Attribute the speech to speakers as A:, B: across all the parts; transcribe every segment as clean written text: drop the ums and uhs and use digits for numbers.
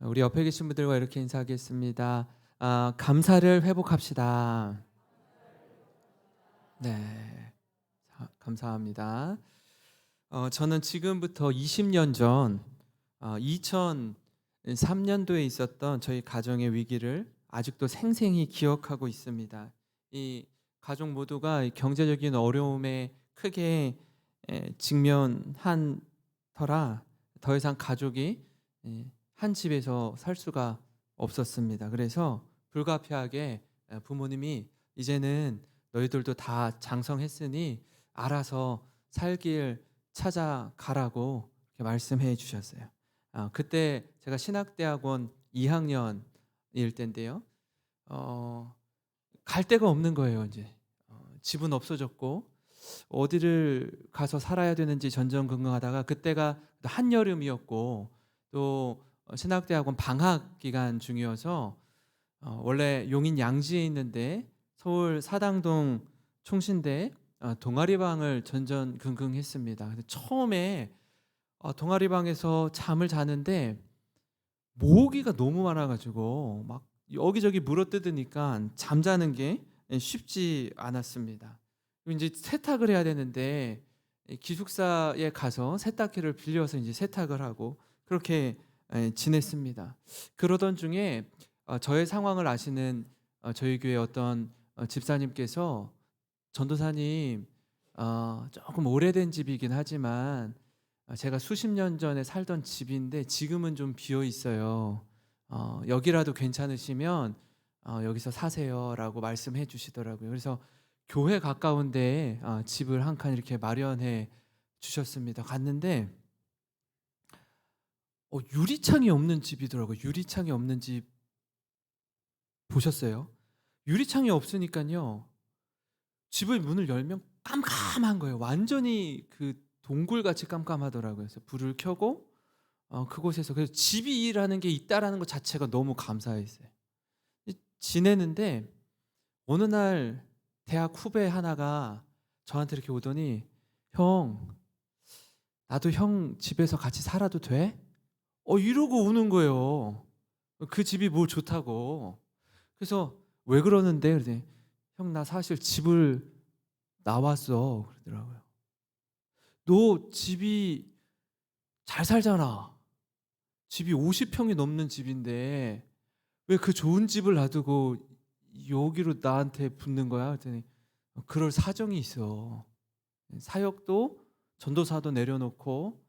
A: 우리 옆에 계신 분들과 이렇게 인사하겠습니다. 감사를 회복합시다. 네, 감사합니다. 저는 지금부터 20년 전 2003년도에 있었던 저희 가정의 위기를 아직도 생생히 기억하고 있습니다. 이 가족 모두가 이 경제적인 어려움에 크게 직면한 터라 더 이상 가족이 한 집에서 살 수가 없었습니다. 그래서 불가피하게 부모님이 이제는 너희들도 다 장성했으니 알아서 살 길 찾아가라고 이렇게 말씀해 주셨어요. 그때 제가 신학대학원 2학년일 때인데요. 어, 갈 데가 없는 거예요. 이제 집은 없어졌고 어디를 가서 살아야 되는지 전전긍긍하다가 그때가 한여름이었고 또 신학대학원 방학 기간 중이어서 원래 용인 양지에 있는데 서울 사당동 총신대 동아리방을 전전긍긍했습니다. 근데 처음에 동아리방에서 잠을 자는데 모기가 너무 많아가지고 막 여기저기 물어뜯으니까 잠자는 게 쉽지 않았습니다. 그리고 이제 세탁을 해야 되는데 기숙사에 가서 세탁기를 빌려서 이제 세탁을 하고 그렇게 지냈습니다. 그러던 중에 저의 상황을 아시는 저희 교회 어떤 집사님께서 전도사님, 조금 오래된 집이긴 하지만 제가 수십 년 전에 살던 집인데 지금은 좀 비어 있어요. 여기라도 괜찮으시면 여기서 사세요라고 말씀해 주시더라고요. 그래서 교회 가까운데 집을 한 칸 이렇게 마련해 주셨습니다. 갔는데 유리창이 없는 집이더라고요. 유리창이 없는 집 보셨어요? 유리창이 없으니까요. 집의 문을 열면 깜깜한 거예요. 완전히 그 동굴같이 깜깜하더라고요. 그래서 불을 켜고 그곳에서 그래서 집이라는 게 있다라는 것 자체가 너무 감사했어요. 지내는데 어느 날 대학 후배 하나가 저한테 이렇게 오더니 형, 나도 형 집에서 같이 살아도 돼? 이러고 우는 거예요. 그 집이 뭐 좋다고. 그래서 왜 그러는데? 그랬더니 형, 나 사실 집을 나왔어. 그러더라고요. 너 집이 잘 살잖아. 집이 50평이 넘는 집인데 왜 그 좋은 집을 놔두고 여기로 나한테 붙는 거야? 그랬더니 그럴 사정이 있어. 사역도 전도사도 내려놓고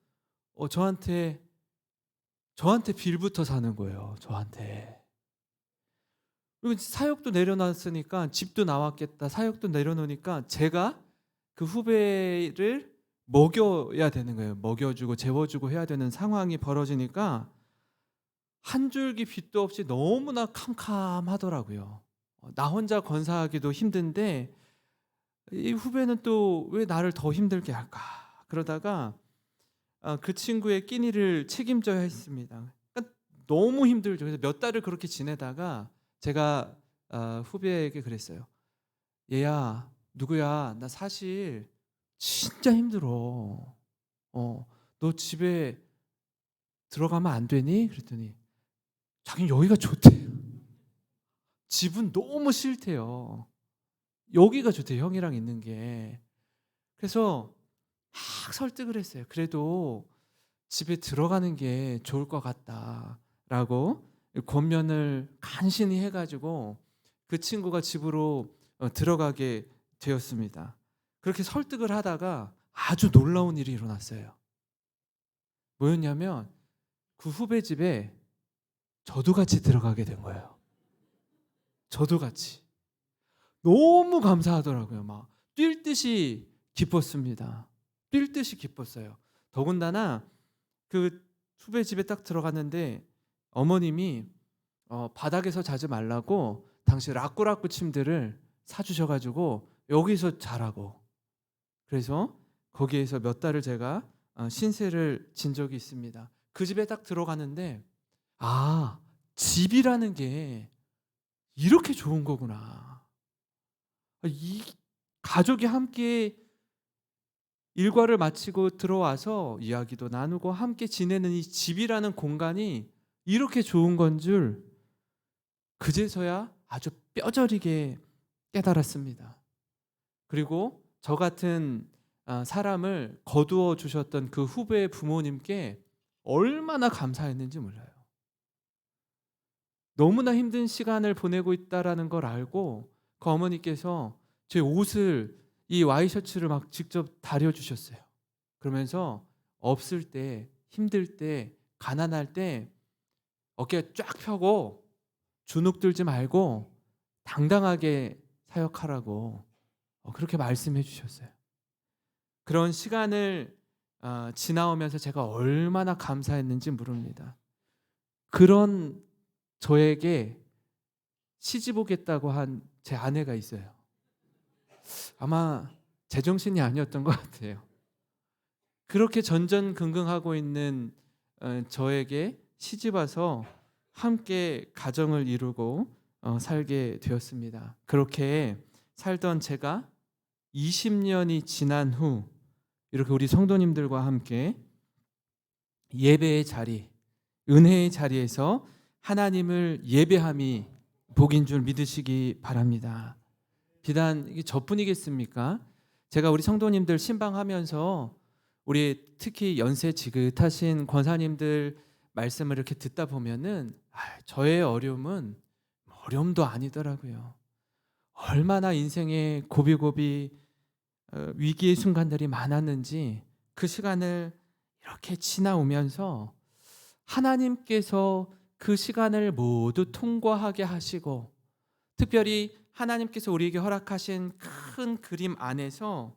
A: 저한테 빌부터 사는 거예요. 저한테. 그리고 사역도 내려놨으니까 집도 나왔겠다. 사역도 내려놓으니까 제가 그 후배를 먹여야 되는 거예요. 먹여주고 재워주고 해야 되는 상황이 벌어지니까 한 줄기 빛도 없이 너무나 캄캄하더라고요. 나 혼자 건사하기도 힘든데 이 후배는 또 왜 나를 더 힘들게 할까? 그러다가 그 친구의 끼니를 책임져야 했습니다. 그러니까 너무 힘들죠. 그래서 몇 달을 그렇게 지내다가 제가 후배에게 그랬어요. 얘야, 누구야? 나 사실 진짜 힘들어. 너 집에 들어가면 안 되니? 그랬더니 자기는 여기가 좋대요. 집은 너무 싫대요. 여기가 좋대요. 형이랑 있는 게. 그래서 막 설득을 했어요. 그래도 집에 들어가는 게 좋을 것 같다라고 권면을 간신히 해가지고 그 친구가 집으로 들어가게 되었습니다. 그렇게 설득을 하다가 아주 놀라운 일이 일어났어요. 뭐였냐면 그 후배 집에 저도 같이 들어가게 된 거예요. 저도 같이. 너무 감사하더라고요. 막 뛸 듯이 기뻤습니다. 뛸 듯이 기뻤어요. 더군다나 그 후배 집에 딱 들어갔는데 어머님이 바닥에서 자지 말라고 당시 라꾸라꾸 침대를 사주셔가지고 여기서 자라고. 그래서 거기에서 몇 달을 제가 신세를 진 적이 있습니다. 그 집에 딱 들어갔는데 집이라는 게 이렇게 좋은 거구나. 이 가족이 함께 일과를 마치고 들어와서 이야기도 나누고 함께 지내는 이 집이라는 공간이 이렇게 좋은 건 줄 그제서야 아주 뼈저리게 깨달았습니다. 그리고 저 같은 사람을 거두어 주셨던 그 후배의 부모님께 얼마나 감사했는지 몰라요. 너무나 힘든 시간을 보내고 있다라는 걸 알고 그 어머니께서 제 옷을, 이 와이셔츠를 막 직접 다려주셨어요. 그러면서 없을 때, 힘들 때, 가난할 때 어깨 쫙 펴고 주눅 들지 말고 당당하게 사역하라고 그렇게 말씀해 주셨어요. 그런 시간을 지나오면서 제가 얼마나 감사했는지 모릅니다. 그런 저에게 시집 오겠다고 한 제 아내가 있어요. 아마 제정신이 아니었던 것 같아요. 그렇게 전전긍긍하고 있는 저에게 시집 와서 함께 가정을 이루고 살게 되었습니다. 그렇게 살던 제가 20년이 지난 후 이렇게 우리 성도님들과 함께 예배의 자리, 은혜의 자리에서 하나님을 예배함이 복인 줄 믿으시기 바랍니다. 비단 이게 저뿐이겠습니까? 제가 우리 성도님들 신방하면서 우리 특히 연세 지긋하신 권사님들 말씀을 이렇게 듣다 보면은 저의 어려움은 어려움도 아니더라고요. 얼마나 인생의 고비고비 위기의 순간들이 많았는지 그 시간을 이렇게 지나오면서 하나님께서 그 시간을 모두 통과하게 하시고 특별히 하나님께서 우리에게 허락하신 큰 그림 안에서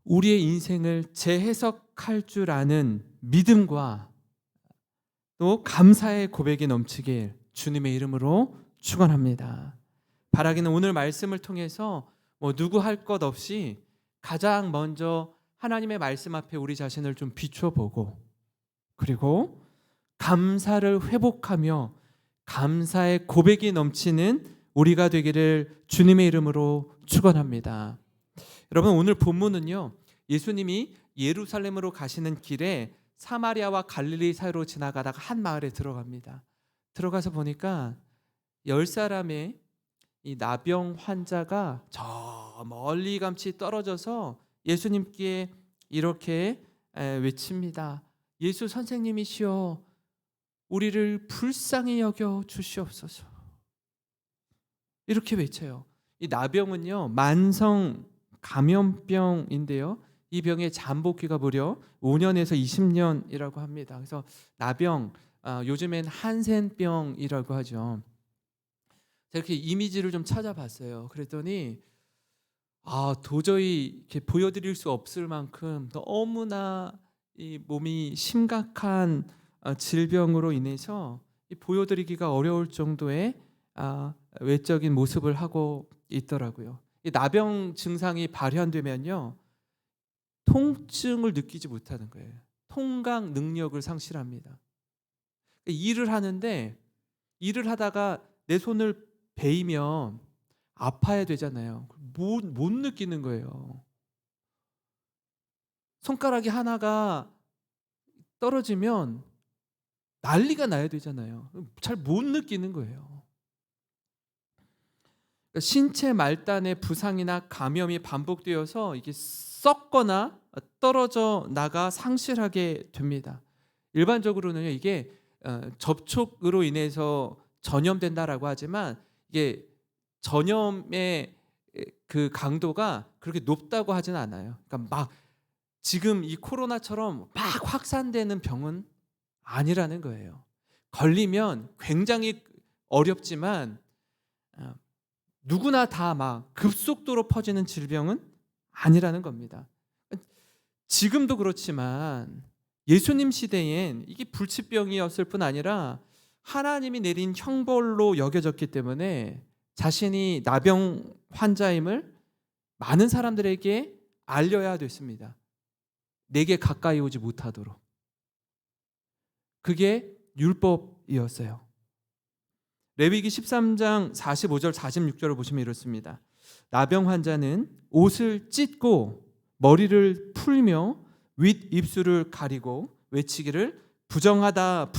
A: 우리의 인생을 재해석할 줄 아는 믿음과 또 감사의 고백이 넘치길 주님의 이름으로 축원합니다. 바라기는 오늘 말씀을 통해서 누구 할 것 없이 가장 먼저 하나님의 말씀 앞에 우리 자신을 좀 비춰보고 그리고 감사를 회복하며 감사의 고백이 넘치는 우리가 되기를 주님의 이름으로 축원합니다. 여러분 오늘 본문은요 예수님이 예루살렘으로 가시는 길에 사마리아와 갈릴리 사이로 지나가다가 한 마을에 들어갑니다. 들어가서 보니까 10사람의 이 나병 환자가 저 멀리감치 떨어져서 예수님께 이렇게 외칩니다. 예수 선생님이시여 우리를 불쌍히 여겨 주시옵소서. 이렇게 외쳐요. 이 나병은요 만성 감염병인데요. 이 병의 잠복기가 무려 5년에서 20년이라고 합니다. 그래서 나병, 요즘엔 한센병이라고 하죠. 제가 이렇게 이미지를 좀 찾아봤어요. 그랬더니 도저히 이렇게 보여드릴 수 없을 만큼 너무나 이 몸이 심각한 질병으로 인해서 보여드리기가 어려울 정도의 외적인 모습을 하고 있더라고요. 이 나병 증상이 발현되면요 통증을 느끼지 못하는 거예요. 통강 능력을 상실합니다. 일을 하는데 일을 하다가 내 손을 베이면 아파야 되잖아요. 못 느끼는 거예요. 손가락이 하나가 떨어지면 난리가 나야 되잖아요. 잘 못 느끼는 거예요. 그러니까 신체 말단의 부상이나 감염이 반복되어서 이게 썩거나 떨어져 나가 상실하게 됩니다. 일반적으로는요 이게 접촉으로 인해서 전염된다라고 하지만 이게 전염의 그 강도가 그렇게 높다고 하지는 않아요. 그러니까 막 지금 이 코로나처럼 막 확산되는 병은 아니라는 거예요. 걸리면 굉장히 어렵지만 누구나 다 막 급속도로 퍼지는 질병은 아니라는 겁니다. 지금도 그렇지만 예수님 시대엔 이게 불치병이었을 뿐 아니라 하나님이 내린 형벌로 여겨졌기 때문에 자신이 나병 환자임을 많은 사람들에게 알려야 됐습니다. 내게 가까이 오지 못하도록. 그게 율법이었어요. 레위기 13장 45절 46절을 보시면 이렇습니다. 나병 환자는 옷을 찢고 머리를 풀며 윗입술을 가리고 외치기를 부정하다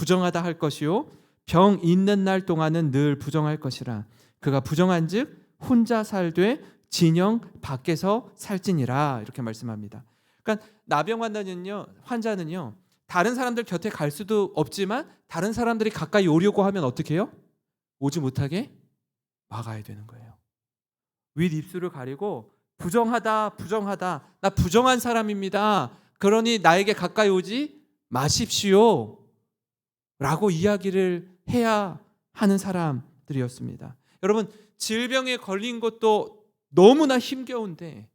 A: 할 것이요 병 있는 날 동안은 늘 부정할 것이라. 그가 부정한즉 혼자 살되 진영 밖에서 살지니라. 이렇게 말씀합니다. 그러니까 나병 환자는요 다른 사람들 곁에 갈 수도 없지만 다른 사람들이 가까이 오려고 하면 어떻게 해요? 오지 못하게 막아야 되는 거예요. 윗 입술을 가리고 부정하다 나 부정한 사람입니다. 그러니 나에게 가까이 오지 마십시오 라고 이야기를 해야 하는 사람들이었습니다. 여러분, 질병에 걸린 것도 너무나 힘겨운데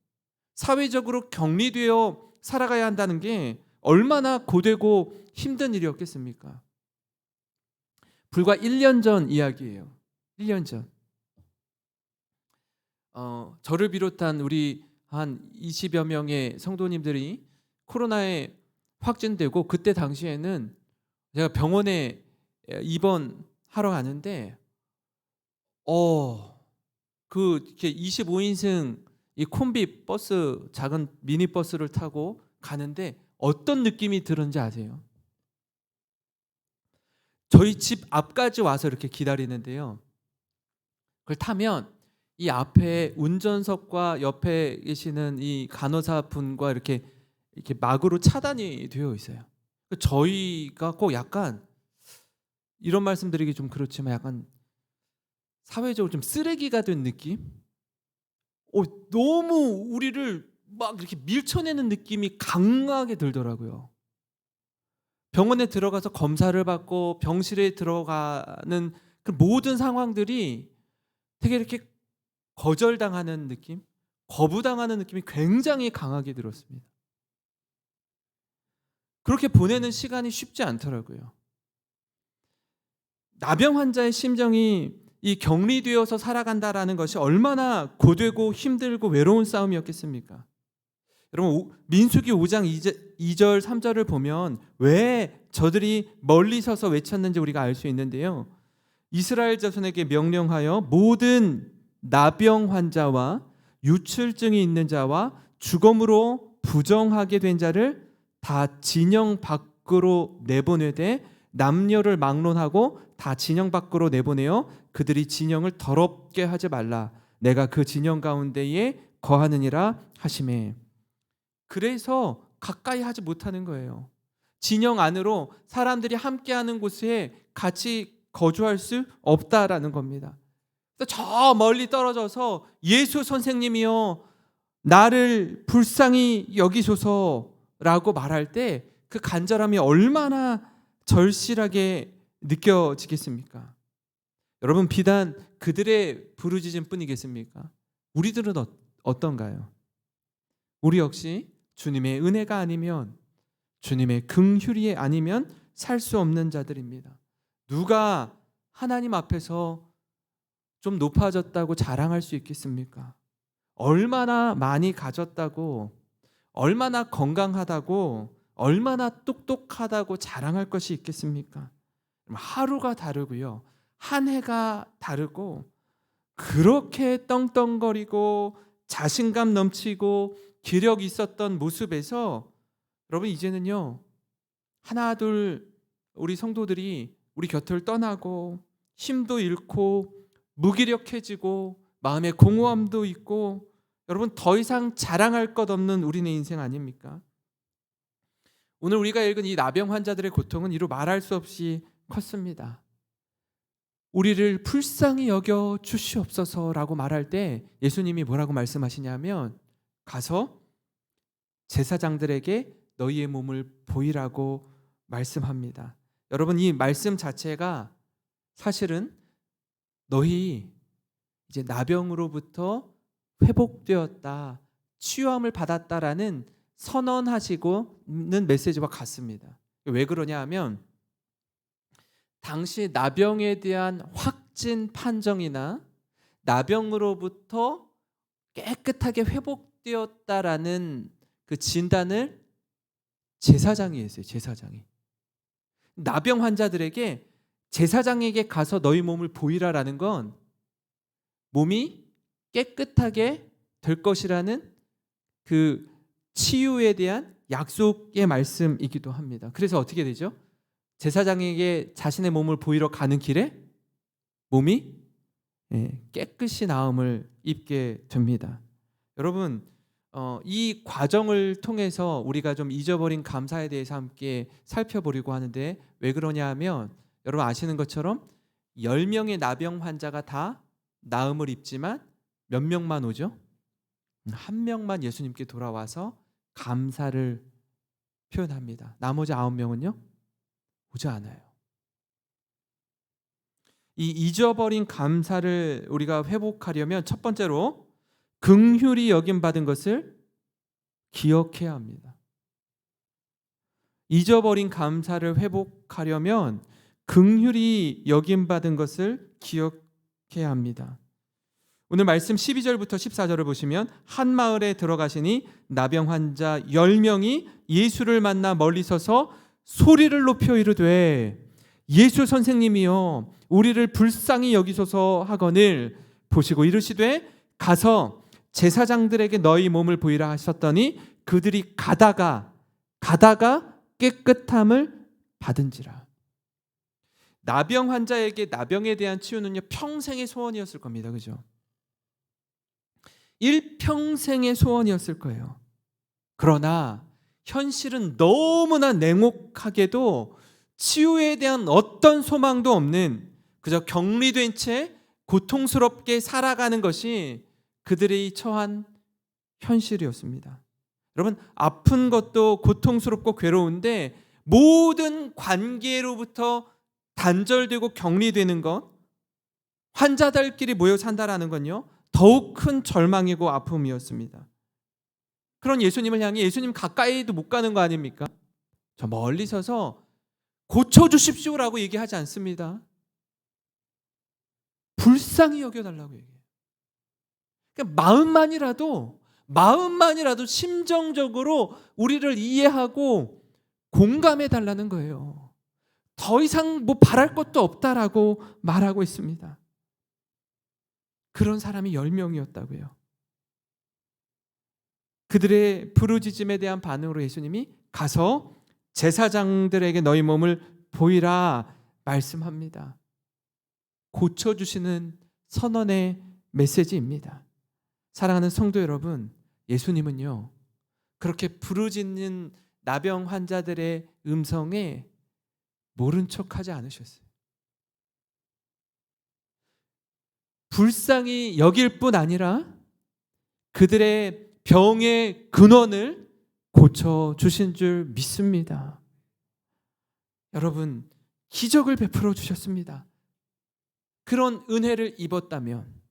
A: 사회적으로 격리되어 살아가야 한다는 게 얼마나 고되고 힘든 일이었겠습니까? 불과 1년 전 이야기예요. 1년 전. 저를 비롯한 우리 한 20여 명의 성도님들이 코로나에 확진되고, 그때 당시에는 제가 병원에 입원하러 가는데 이렇게 25인승 이 콤비 버스, 작은 미니 버스를 타고 가는데 어떤 느낌이 들었는지 아세요? 저희 집 앞까지 와서 이렇게 기다리는데요. 그걸 타면 이 앞에 운전석과 옆에 계시는 이 간호사분과 이렇게 막으로 차단이 되어 있어요. 저희가 꼭 약간, 이런 말씀드리기 좀 그렇지만 약간 사회적으로 좀 쓰레기가 된 느낌? 너무 우리를 막 이렇게 밀쳐내는 느낌이 강하게 들더라고요. 병원에 들어가서 검사를 받고 병실에 들어가는 그 모든 상황들이 되게 이렇게 거절당하는 느낌, 거부당하는 느낌이 굉장히 강하게 들었습니다. 그렇게 보내는 시간이 쉽지 않더라고요. 나병 환자의 심정이 이 격리되어서 살아간다라는 것이 얼마나 고되고 힘들고 외로운 싸움이었겠습니까? 여러분, 민수기 5장 2절 3절을 보면 왜 저들이 멀리 서서 외쳤는지 우리가 알 수 있는데요. 이스라엘 자손에게 명령하여 모든 나병 환자와 유출증이 있는 자와 죽음으로 부정하게 된 자를 다 진영 밖으로 내보내되 남녀를 막론하고 다 진영 밖으로 내보내어 그들이 진영을 더럽게 하지 말라. 내가 그 진영 가운데에 거하느니라 하시매. 그래서 가까이 하지 못하는 거예요. 진영 안으로 사람들이 함께하는 곳에 같이 거주할 수 없다라는 겁니다. 저 멀리 떨어져서 예수 선생님이여 나를 불쌍히 여기소서라고 말할 때 그 간절함이 얼마나 절실하게 느껴지겠습니까? 여러분, 비단 그들의 부르짖음 뿐이겠습니까? 우리들은 어떤가요? 우리 역시 주님의 은혜가 아니면, 주님의 긍휼이 아니면 살 수 없는 자들입니다. 누가 하나님 앞에서 좀 높아졌다고 자랑할 수 있겠습니까? 얼마나 많이 가졌다고, 얼마나 건강하다고, 얼마나 똑똑하다고 자랑할 것이 있겠습니까? 하루가 다르고요, 한 해가 다르고, 그렇게 떵떵거리고 자신감 넘치고 기력 있었던 모습에서 여러분 이제는요, 하나 둘 우리 성도들이 우리 곁을 떠나고 힘도 잃고 무기력해지고 마음의 공허함도 있고, 여러분 더 이상 자랑할 것 없는 우리네 인생 아닙니까? 오늘 우리가 읽은 이 나병 환자들의 고통은 이루 말할 수 없이 컸습니다. 우리를 불쌍히 여겨 주시옵소서라고 말할 때 예수님이 뭐라고 말씀하시냐면, 가서 제사장들에게 너희의 몸을 보이라고 말씀합니다. 여러분, 이 말씀 자체가 사실은 너희 이제 나병으로부터 회복되었다, 치유함을 받았다라는 선언하시고는 메시지와 같습니다. 왜 그러냐 하면, 당시 나병에 대한 확진 판정이나 나병으로부터 깨끗하게 회복되었다라는 그 진단을 제사장이 했어요. 제사장이. 나병 환자들에게 제사장에게 가서 너희 몸을 보이라라는 건 몸이 깨끗하게 될 것이라는 그 치유에 대한 약속의 말씀이기도 합니다. 그래서 어떻게 되죠? 제사장에게 자신의 몸을 보이러 가는 길에 몸이 깨끗이 나음을 입게 됩니다. 여러분, 이 과정을 통해서 우리가 좀 잊어버린 감사에 대해서 함께 살펴보려고 하는데, 왜 그러냐 하면 여러분 아시는 것처럼 10명의 나병 환자가 다 나음을 입지만 몇 명만 오죠? 한 명만 예수님께 돌아와서 감사를 표현합니다. 나머지 9명은요? 오지 않아요. 이 잊어버린 감사를 우리가 회복하려면 첫 번째로 긍휼히 여김받은 것을 기억해야 합니다. 잊어버린 감사를 회복하려면 긍휼히 여김받은 것을 기억해야 합니다. 오늘 말씀 12절부터 14절을 보시면 한 마을에 들어가시니 나병 환자 10명이 예수를 만나 멀리 서서 소리를 높여 이르되 예수 선생님이여 우리를 불쌍히 여기소서 하거늘 보시고 이르시되 가서 제사장들에게 너희 몸을 보이라 하셨더니 그들이 가다가 깨끗함을 받은지라. 나병 환자에게 나병에 대한 치유는요 평생의 소원이었을 겁니다. 그죠? 일평생의 소원이었을 거예요. 그러나 현실은 너무나 냉혹하게도 치유에 대한 어떤 소망도 없는 그저 격리된 채 고통스럽게 살아가는 것이 그들이 처한 현실이었습니다. 여러분, 아픈 것도 고통스럽고 괴로운데 모든 관계로부터 단절되고 격리되는 것, 환자들끼리 모여 산다라는 건요 더욱 큰 절망이고 아픔이었습니다. 그런 예수님을 향해 예수님 가까이도 못 가는 거 아닙니까? 저 멀리 서서 고쳐주십시오라고 얘기하지 않습니다. 불쌍히 여겨달라고 얘기해요. 그러니까 마음만이라도 심정적으로 우리를 이해하고 공감해 달라는 거예요. 더 이상 뭐 바랄 것도 없다라고 말하고 있습니다. 그런 사람이 10명이었다고요. 그들의 부르짖음에 대한 반응으로 예수님이 가서 제사장들에게 너희 몸을 보이라 말씀합니다. 고쳐주시는 선언의 메시지입니다. 사랑하는 성도 여러분, 예수님은요 그렇게 부르짖는 나병 환자들의 음성에 모른 척하지 않으셨어요. 불쌍히 여길 뿐 아니라 그들의 병의 근원을 고쳐주신 줄 믿습니다. 여러분, 기적을 베풀어 주셨습니다. 그런 은혜를 입었다면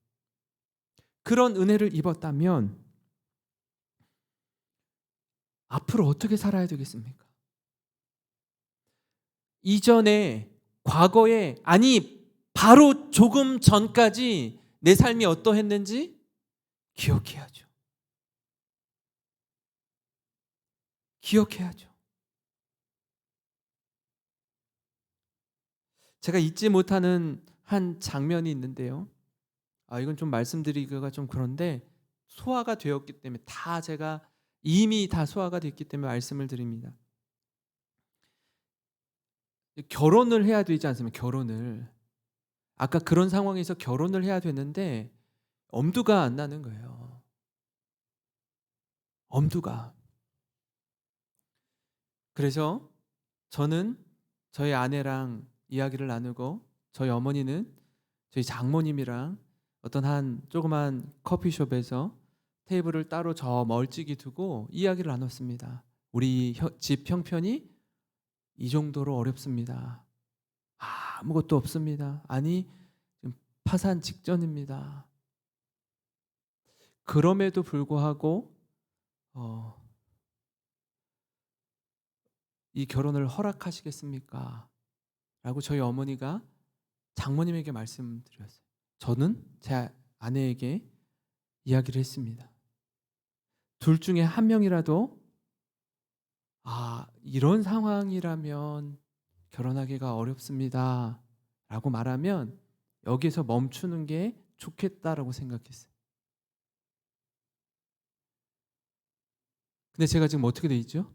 A: 앞으로 어떻게 살아야 되겠습니까? 이전에, 과거에, 아니 바로 조금 전까지 내 삶이 어떠했는지 기억해야죠. 제가 잊지 못하는 한 장면이 있는데요. 이건 좀 말씀드리기가 좀 그런데 소화가 되었기 때문에 제가 이미 다 소화가 됐기 때문에 말씀을 드립니다. 결혼을 해야 되지 않습니까? 결혼을. 아까 그런 상황에서 결혼을 해야 되는데 엄두가 안 나는 거예요. 엄두가. 그래서 저는 저희 아내랑 이야기를 나누고 저희 어머니는 저희 장모님이랑 어떤 한 조그만 커피숍에서 테이블을 따로 저 멀찍이 두고 이야기를 나눴습니다. 우리 집 형편이 이 정도로 어렵습니다. 아무것도 없습니다. 아니, 지금 파산 직전입니다. 그럼에도 불구하고 이 결혼을 허락하시겠습니까? 라고 저희 어머니가 장모님에게 말씀드렸어요. 저는 제 아내에게 이야기를 했습니다. 둘 중에 한 명이라도 이런 상황이라면 결혼하기가 어렵습니다 라고 말하면 여기서 멈추는 게 좋겠다라고 생각했어요. 근데 제가 지금 어떻게 돼 있죠?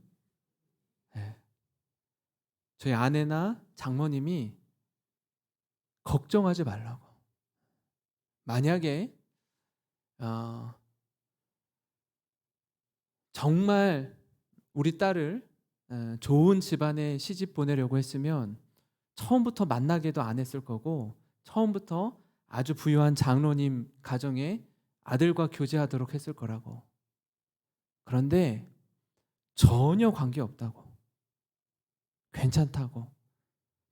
A: 저희 아내나 장모님이 걱정하지 말라고. 만약에 정말 우리 딸을 좋은 집안에 시집 보내려고 했으면 처음부터 만나게도 안 했을 거고, 처음부터 아주 부유한 장로님 가정에 아들과 교제하도록 했을 거라고. 그런데 전혀 관계없다고, 괜찮다고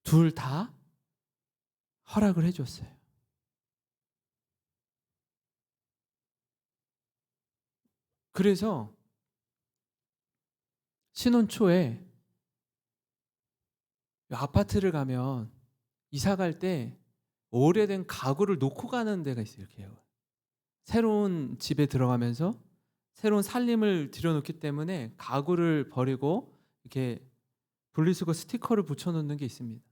A: 둘 다 허락을 해줬어요. 그래서 신혼 초에 아파트를 가면 이사 갈 때 오래된 가구를 놓고 가는 데가 있어요. 이렇게 새로운 집에 들어가면서 새로운 살림을 들여놓기 때문에 가구를 버리고 이렇게 분리수거 스티커를 붙여놓는 게 있습니다.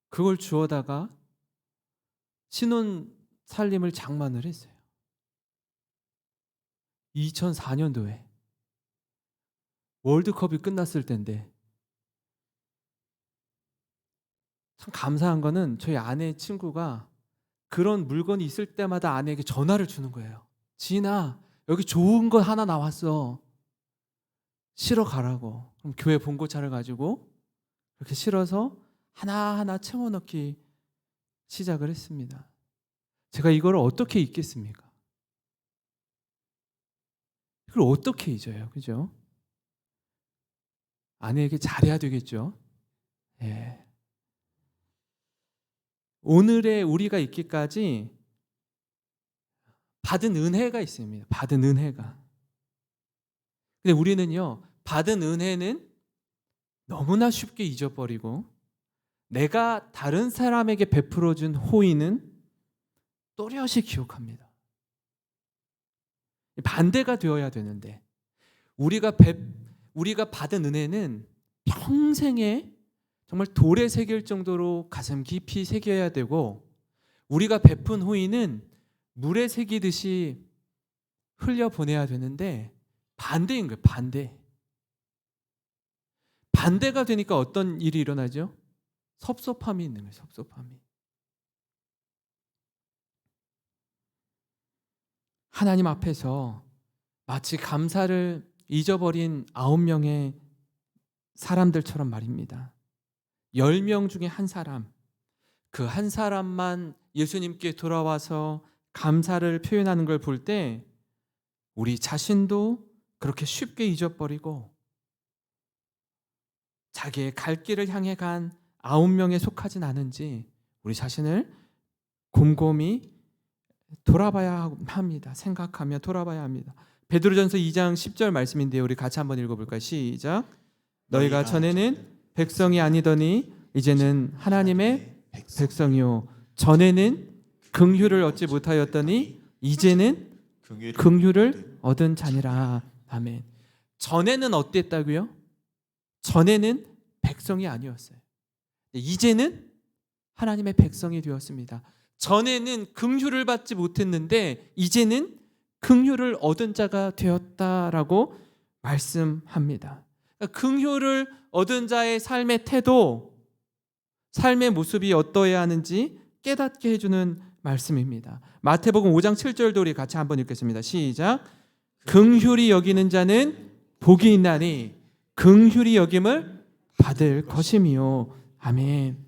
A: 그걸 주워다가 신혼 살림을 장만을 했어요. 2004년도에 월드컵이 끝났을 때인데, 참 감사한 거는 저희 아내 친구가 그런 물건이 있을 때마다 아내에게 전화를 주는 거예요. 지인아, 여기 좋은 거 하나 나왔어. 실어 가라고. 그럼 교회 봉고차를 가지고 그렇게 실어서 하나하나 채워넣기 시작을 했습니다. 제가 이걸 어떻게 잊겠습니까? 이걸 어떻게 잊어요? 그죠? 아내에게 잘해야 되겠죠? 예. 오늘의 우리가 있기까지 받은 은혜가 있습니다. 받은 은혜가. 근데 우리는요, 받은 은혜는 너무나 쉽게 잊어버리고, 내가 다른 사람에게 베풀어준 호의는 또렷이 기억합니다. 반대가 되어야 되는데, 우리가 받은 은혜는 평생에 정말 돌에 새길 정도로 가슴 깊이 새겨야 되고, 우리가 베푼 호의는 물에 새기듯이 흘려보내야 되는데, 반대인 거예요. 반대가 되니까 어떤 일이 일어나죠? 섭섭함이 있는 거예요. 섭섭함이. 하나님 앞에서 마치 감사를 잊어버린 9명의 사람들처럼 말입니다. 10명 중에 한 사람, 그 한 사람만 예수님께 돌아와서 감사를 표현하는 걸 볼 때 우리 자신도 그렇게 쉽게 잊어버리고 자기의 갈 길을 향해 간 9명에 속하진 않은지 우리 자신을 곰곰이 돌아봐야 합니다. 생각하며 돌아봐야 합니다. 베드로전서 2장 10절 말씀인데요. 우리 같이 한번 읽어볼까요? 시작. 너희가 전에는 백성이 아니더니 이제는 하나님의 백성이요, 전에는 긍휼을 얻지 못하였더니 이제는 긍휼을 얻은 자니라. 아멘. 전에는 어땠다고요? 전에는 백성이 아니었어요. 이제는 하나님의 백성이 되었습니다. 전에는 긍휼을 받지 못했는데 이제는 긍휼을 얻은 자가 되었다라고 말씀합니다. 그러니까 긍휼을 얻은 자의 삶의 태도, 삶의 모습이 어떠해야 하는지 깨닫게 해주는 말씀입니다. 마태복음 5장 7절도 우리 같이 한번 읽겠습니다. 시작. 긍휼히 여기는 자는 복이 있나니 긍휼히 여김을 받을 것임이요. 아멘.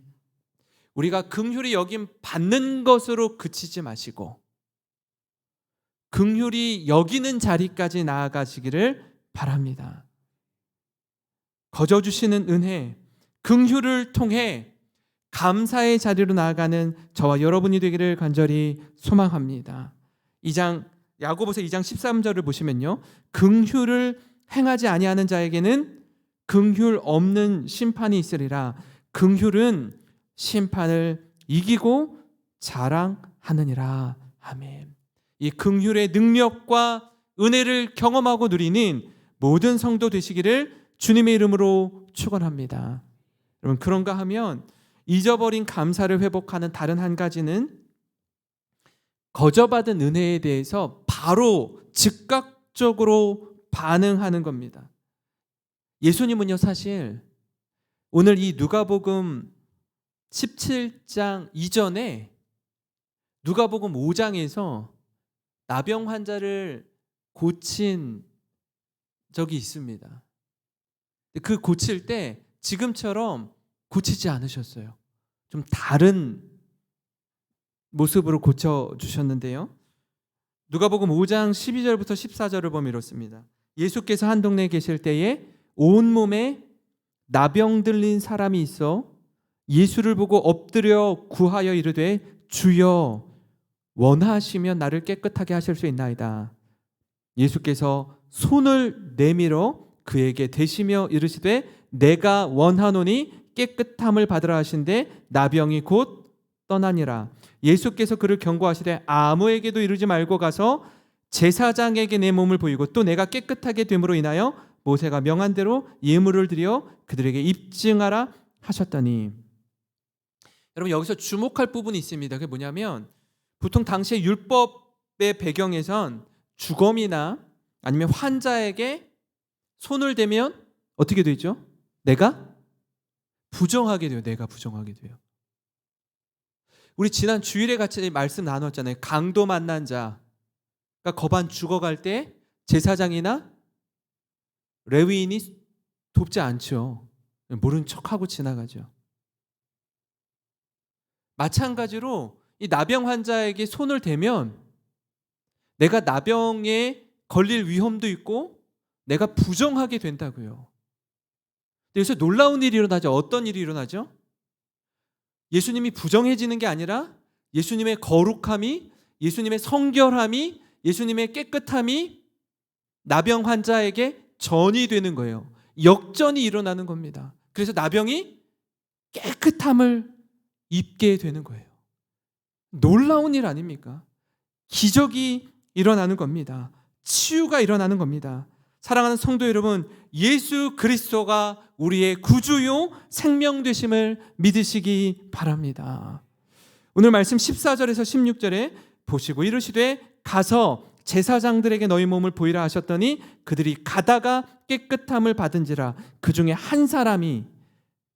A: 우리가 긍휼히 여김 받는 것으로 그치지 마시고 긍휼히 여기는 자리까지 나아가시기를 바랍니다. 거저 주시는 은혜, 긍휼을 통해 감사의 자리로 나아가는 저와 여러분이 되기를 간절히 소망합니다. 야고보서 2장 13절을 보시면요, 긍휼을 행하지 아니하는 자에게는 긍휼 없는 심판이 있으리라. 긍휼은 심판을 이기고 자랑하느니라. 아멘. 이 긍휼의 능력과 은혜를 경험하고 누리는 모든 성도 되시기를 주님의 이름으로 축원합니다. 여러분, 그런가 하면 잊어버린 감사를 회복하는 다른 한 가지는 거저받은 은혜에 대해서 바로 즉각적으로 반응하는 겁니다. 예수님은요, 사실 오늘 이 누가복음 17장 이전에 누가복음 5장에서 나병 환자를 고친 적이 있습니다. 그 고칠 때 지금처럼 고치지 않으셨어요. 좀 다른 모습으로 고쳐주셨는데요. 누가복음 5장 12절부터 14절을 보면 이렇습니다. 예수께서 한 동네에 계실 때에 온몸에 나병 들린 사람이 있어 예수를 보고 엎드려 구하여 이르되 주여 원하시면 나를 깨끗하게 하실 수 있나이다. 예수께서 손을 내밀어 그에게 대시며 이르시되 내가 원하노니 깨끗함을 받으라 하신대 나병이 곧 떠나니라. 예수께서 그를 경고하시되 아무에게도 이르지 말고 가서 제사장에게 내 몸을 보이고 또 내가 깨끗하게 됨으로 인하여 모세가 명한 대로 예물을 드려 그들에게 입증하라 하셨더니. 여러분 여기서 주목할 부분이 있습니다. 그게 뭐냐면 보통 당시의 율법의 배경에선 주검이나 아니면 환자에게 손을 대면 어떻게 되죠? 내가 부정하게 돼요. 내가 부정하게 돼요. 우리 지난 주일에 같이 말씀 나눴잖아요. 강도 만난 자가 거반 죽어갈 때 제사장이나 레위인이 돕지 않죠. 모른 척하고 지나가죠. 마찬가지로 이 나병 환자에게 손을 대면 내가 나병에 걸릴 위험도 있고 내가 부정하게 된다고요. 여기서 놀라운 일이 일어나죠. 어떤 일이 일어나죠? 예수님이 부정해지는 게 아니라 예수님의 거룩함이, 예수님의 성결함이, 예수님의 깨끗함이 나병 환자에게 전이 되는 거예요. 역전이 일어나는 겁니다. 그래서 나병이 깨끗함을 입게 되는 거예요. 놀라운 일 아닙니까? 기적이 일어나는 겁니다. 치유가 일어나는 겁니다. 사랑하는 성도 여러분, 예수 그리스도가 우리의 구주요 생명 되심을 믿으시기 바랍니다. 오늘 말씀 14절에서 16절에 보시고 이르시되 가서 제사장들에게 너희 몸을 보이라 하셨더니 그들이 가다가 깨끗함을 받은지라. 그 중에 한 사람이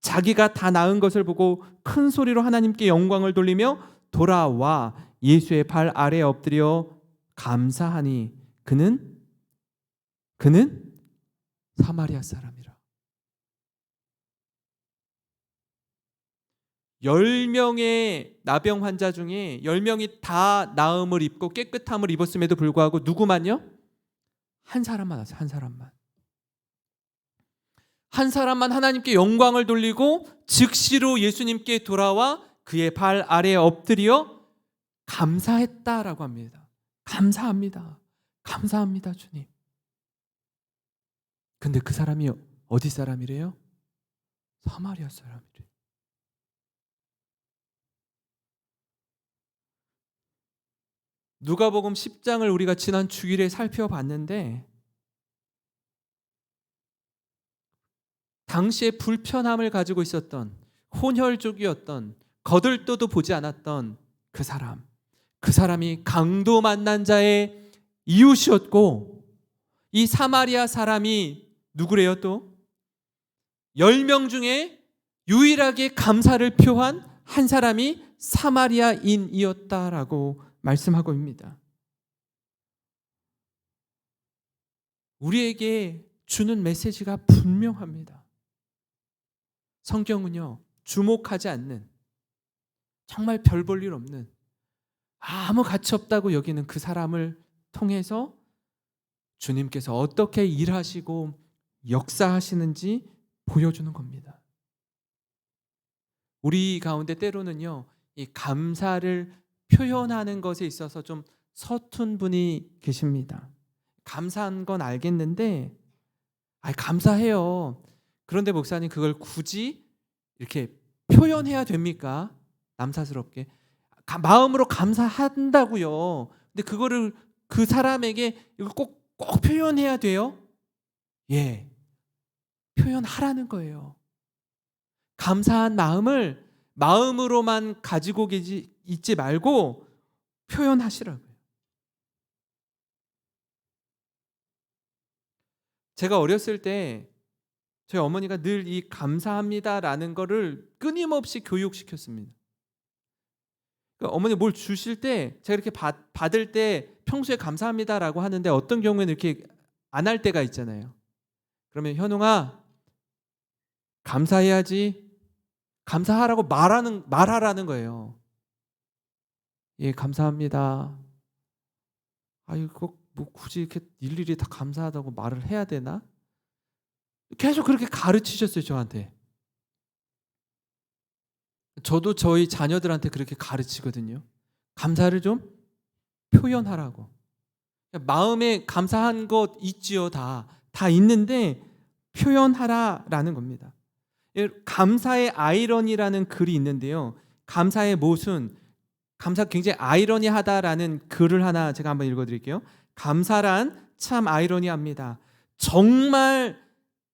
A: 자기가 다 나은 것을 보고 큰 소리로 하나님께 영광을 돌리며 돌아와 예수의 발 아래에 엎드려 감사하니 그는 사마리아 사람이라. 10명의 나병 환자 중에 10명이 다 나음을 입고 깨끗함을 입었음에도 불구하고 누구만요? 한 사람만 왔어요. 한 사람만 하나님께 영광을 돌리고 즉시로 예수님께 돌아와 그의 발 아래에 엎드려 감사했다라고 합니다. 감사합니다. 감사합니다, 주님. 근데 그 사람이 어디 사람이래요? 사마리아 사람이래요. 누가복음 10장을 우리가 지난 주일에 살펴봤는데 당시에 불편함을 가지고 있었던 혼혈족이었던 거들떠도 보지 않았던 그 사람이 강도 만난 자의 이웃이었고 이 사마리아 사람이 누구래요 또? 10명 중에 유일하게 감사를 표한 한 사람이 사마리아인이었다라고 말씀하고 있습니다. 우리에게 주는 메시지가 분명합니다. 성경은요, 주목하지 않는, 정말 별 볼 일 없는, 아무 가치 없다고 여기는 그 사람을 통해서 주님께서 어떻게 일하시고 역사하시는지 보여주는 겁니다. 우리 가운데 때로는요, 이 감사를 표현하는 것에 있어서 좀 서툰 분이 계십니다. 감사한 건 알겠는데, 감사해요. 그런데 목사님 그걸 굳이 이렇게 표현해야 됩니까? 남사스럽게. 마음으로 감사한다고요. 근데 그거를 그 사람에게 이걸 꼭 표현해야 돼요? 예. 표현하라는 거예요. 감사한 마음을 마음으로만 가지고 있지 말고 표현하시라고요. 제가 어렸을 때 저희 어머니가 늘 이 감사합니다라는 거를 끊임없이 교육시켰습니다. 그러니까 어머니 뭘 주실 때 제가 이렇게 받을 때 평소에 감사합니다라고 하는데 어떤 경우에는 이렇게 안 할 때가 있잖아요. 그러면 현웅아 감사해야지. 감사하라고 말하라는 거예요. 예, 감사합니다. 이거 뭐 굳이 이렇게 일일이 다 감사하다고 말을 해야 되나? 계속 그렇게 가르치셨어요, 저한테. 저도 저희 자녀들한테 그렇게 가르치거든요. 감사를 좀 표현하라고. 마음에 감사한 것 있지요, 다 있는데 표현하라라는 겁니다. 감사의 아이러니라는 글이 있는데요. 감사의 모순, 감사 굉장히 아이러니하다라는 글을 하나 제가 한번 읽어드릴게요. 감사란 참 아이러니합니다. 정말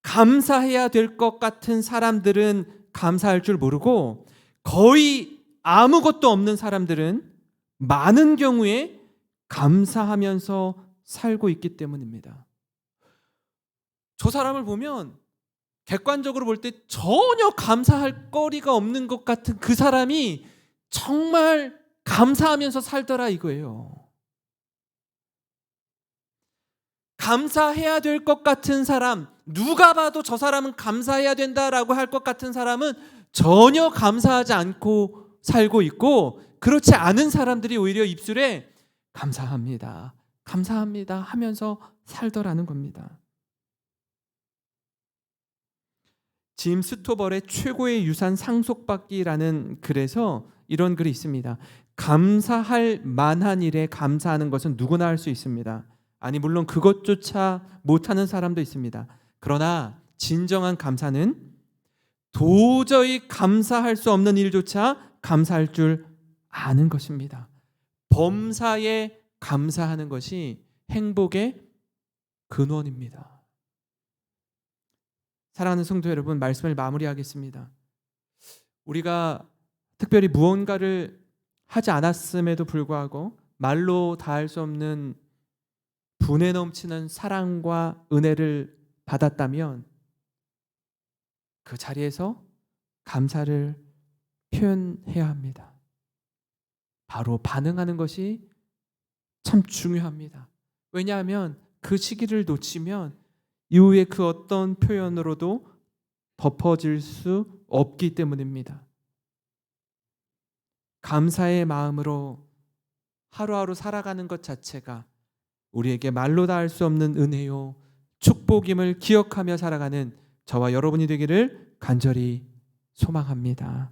A: 감사해야 될 것 같은 사람들은 감사할 줄 모르고 거의 아무것도 없는 사람들은 많은 경우에 감사하면서 살고 있기 때문입니다. 저 사람을 보면 객관적으로 볼 때 전혀 감사할 거리가 없는 것 같은 그 사람이 정말 감사하면서 살더라 이거예요. 감사해야 될 것 같은 사람, 누가 봐도 저 사람은 감사해야 된다라고 할 것 같은 사람은 전혀 감사하지 않고 살고 있고, 그렇지 않은 사람들이 오히려 입술에 감사합니다, 감사합니다 하면서 살더라는 겁니다. 짐 스토벌의 최고의 유산 상속받기라는 글에서 이런 글이 있습니다. 감사할 만한 일에 감사하는 것은 누구나 할 수 있습니다. 아니 물론 그것조차 못하는 사람도 있습니다. 그러나 진정한 감사는 도저히 감사할 수 없는 일조차 감사할 줄 아는 것입니다. 범사에 감사하는 것이 행복의 근원입니다. 사랑하는 성도 여러분, 말씀을 마무리하겠습니다. 우리가 특별히 무언가를 하지 않았음에도 불구하고 말로 다할 수 없는 분에 넘치는 사랑과 은혜를 받았다면 그 자리에서 감사를 표현해야 합니다. 바로 반응하는 것이 참 중요합니다. 왜냐하면 그 시기를 놓치면 이후에 그 어떤 표현으로도 덮어질 수 없기 때문입니다. 감사의 마음으로 하루하루 살아가는 것 자체가 우리에게 말로 다 할 수 없는 은혜요 축복임을 기억하며 살아가는 저와 여러분이 되기를 간절히 소망합니다.